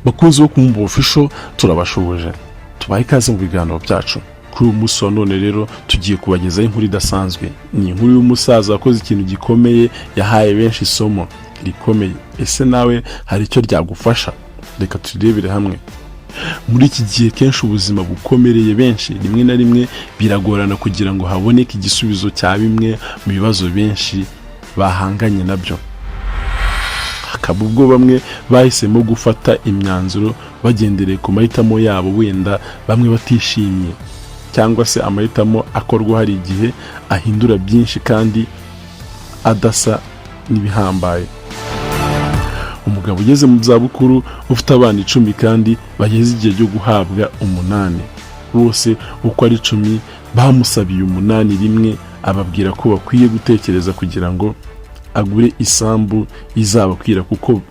bakunze wo kumva official turabashubuje tubaye ikaze mu biganiro byacu. Kuri uyu munsi wa none rero tugiye kubagezaho inkuru idasanzwe. Ni inkuru y'umusaza wakoze ikintu gikomeye, yahaye benshi isomo rikomeye. Ese nawe hari icyo ryagufasha? Reka turebere hamwe. Muri iki gihe kenshi ubuzima bukomereye benshi, rimwe na rimwe biragorana kugira ngo haboneke igisubizo cya bimwe mu bibazo benshi bahanganye nabyo. Hakaba ubwo bamwe bahisemo gufata imyanzuro bagendereye ku mahitamo yabo, wenda bamwe batishimye, cyangwa se amahitamo akorwa hari igihe ahindura byinshi kandi adasa n'ibihambaye. Umugabo ugeze mu zabukuru ufite abana 10 kandi bageze igihe cyo guhabwa 8. Bose uko ari 10 bamusabiye 8 rimwe, ababwira ko bakwiye gutekereza kugira ngo agure isambu izabakwira kuko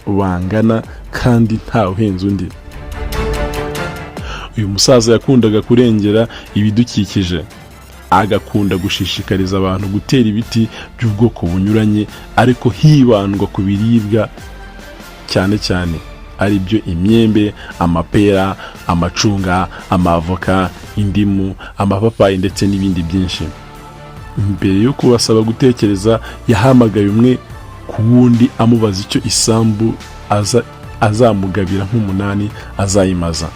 bangana kandi nta uhenze undi. Uyu musaza yakundaga kurengera ibidukikije, agakunda gushishikariza abantu gutera ibiti by'ubwoko bunyuranye, ariko hibandwa ku biribwa cyane cyane ari byo imyembe, amapera, amacunga, amavoka, indimu, amapapayi ndetse n'ibindi byinshi. Mbere yo kubasaba gutekereza, yahamagaye umwe ku wundi amubaza icyo isambu azamugabira nk'8 azayimaza.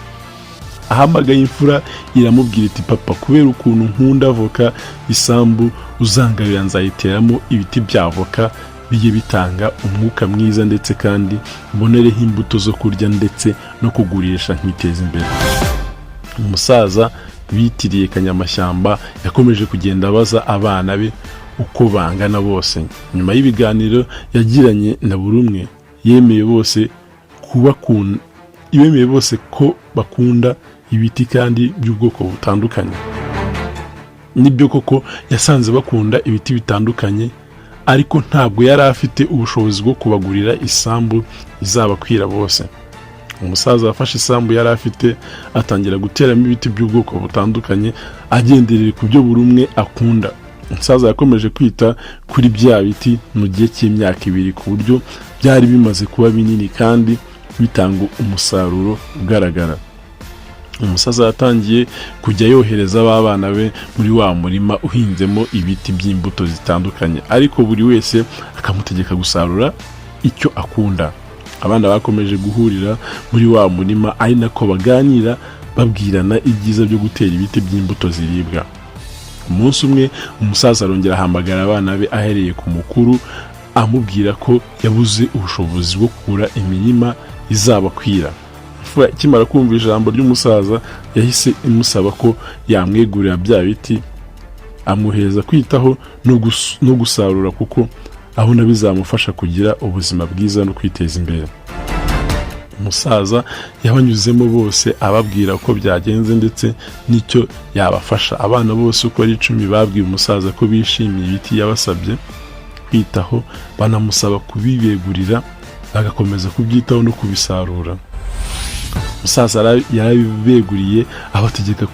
Ahamagaye imfura iramubwira iti, papa, kubera ukuntu nkunda avoka, isambu uzangabira nzayiteramo ibiti bya avoka biye bitanga umwuka mwiza, ndetse kandi mbonereho imbuto zo kurya ndetse no kugurisha nkiteza imbere. Umusaza bitiriye Kanyamashyamba yakomeje kugenda abaza abana be uko bangana bose. Nyuma y'ibiganiro yagiranye na buri umwe, yemeye bose ko bakunda ibiti kandi by'ubwoko butandukanye. Nibyo koko yasanze bakunda ibiti bitandukanye, ariko ntabwo yari afite ubushobozi bwo kubagurira isambu izabakwira bose. Umusaza yafashe isambu yari afite, atangira guteramo ibiti by'ubwoko butandukanye agendereye ku byo buri umwe akunda. Umusaza yakomeje kwita kuri bya biti mu gihe cy'imyaka 2, ku buryo byari bimaze kuba binini kandi bitanga umusaruro ugaragara. Umusaza yatangiye kujya yohereza abana be muri wa murima uhinzemo ibiti by'imbuto zitandukanye, ariko buri wese akamutegeka gusarura icyo akunda. Abana bakomeje guhurira muri wa murima, ari nako baganira babwirana ibyiza byo gutera ibiti by'imbuto ziribwa. Umunsi umwe umusaza arongera ahamagara abana be ahereye ku mukuru, amubwira ko yabuze ubushobozi bwo kugura imirima izabakwira. Kimara kumva ijambo ry'umusaza, yahise imusaba ko yamwegurira bya biti, amwohereza kwitaho no gusarura kuko abona bizamufasha kugira ubuzima bwiza no kwiteza imbere. Umusaza yabanyuzemo bose ababwira uko byagenze ndetse n'icyo yabafasha. Abana bose uko ari 10 babwiye umusaza ko bishimiye ibiti yabasabye kwitaho, banamusaba kubibegurira, agakomeza kubyitaho no kubisarura. Umusaza yarabibeguriye, abategeka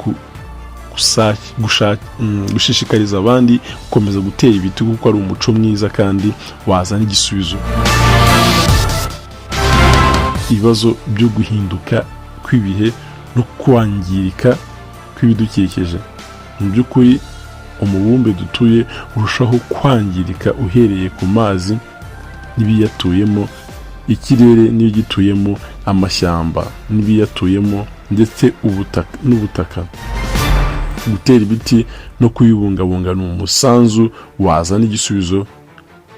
gushishikariza abandi gukomeza gutera ibiti kuko ari umuco mwiza kandi wazana igisubizo. Ibibazo byo guhinduka kw'ibihe no kwangirika kw'ibidukikije. Mu by'ukuri umubumbe dutuye urushaho kwangirika uhereye ku mazi n'ibiyatuyemo, ikirere niyo gituyemo, amashyamba n'ibiyatuyemo, ndetse n'ubutaka. Gutera ibiti no kubibungabunga ni umusanzu wazana igisubizo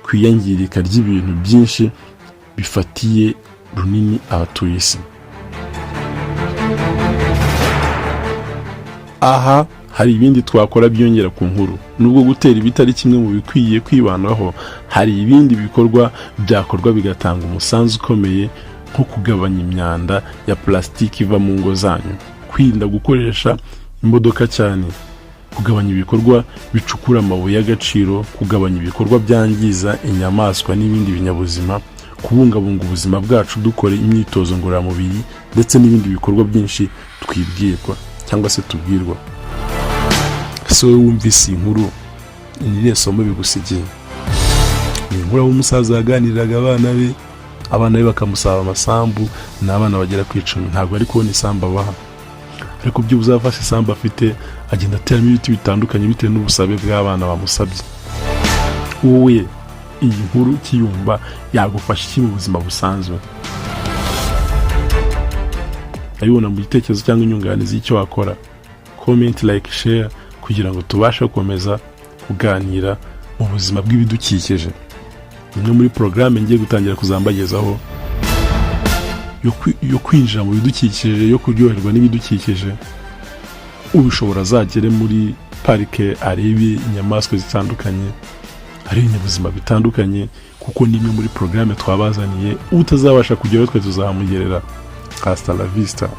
ku iyangirika ry'ibintu byinshi bifatiye runini abatuye isi. Aha hari ibindi twakora byongera ku nkuru. Nubwo gutera ibiti ari kimwe mu bikwiye kwibanaho, hari ibindi bikorwa byakorwa bigatanga umusanzu ukomeye, nko kugabanya imyanda ya plastiki iva mu ngo zanyu, kwirinda gukoresha imodoka cyane, kugabanya ibikorwa bicukura amabuye y'agaciro, kugabanya ibikorwa byangiza inyamaswa n'ibindi binyabuzima, kubungabunga ubuzima bwacu dukora imyitozo ngororamubiri, ndetse n'ibindi bikorwa byinshi twibwirwa cyangwa se tubwirwa. So wumvise inkuru, ni isomo bigusigiye. Ni inkuru y'umusaza yaganiriraga abana be abana be bakamusaba amasambu, n'abana bagera ku 10 ntabwo ari kubona isambu abaha, ariko byo uzafasha isambu afite agenda ateramo ibiti bitandukanye bitewe n'ubusabe bw'abana bamusabye. Wowe iyi nkuru kiyumva yagufasha iki mu buzima busanzwe? Ayibona mu gitekerezo cyangwa inyunganizi y'icyo wakora, comment, like, share kugira ngo tubashe gukomeza kuganira mu buzima bw'ibidukikije. Imwe muri programme ngiye gutangira kuzambagezaho yo kwinjira mu bidukikije, yo kuryoherwa n'ibidukikije. Ushobora azagere muri parike arebe inyamaswa zitandukanye, ari ibinyabuzima bitandukanye, kuko nimwe muri programme twabazaniye utazabasha kugeraho twe tuzamugerera. Hasta la vista.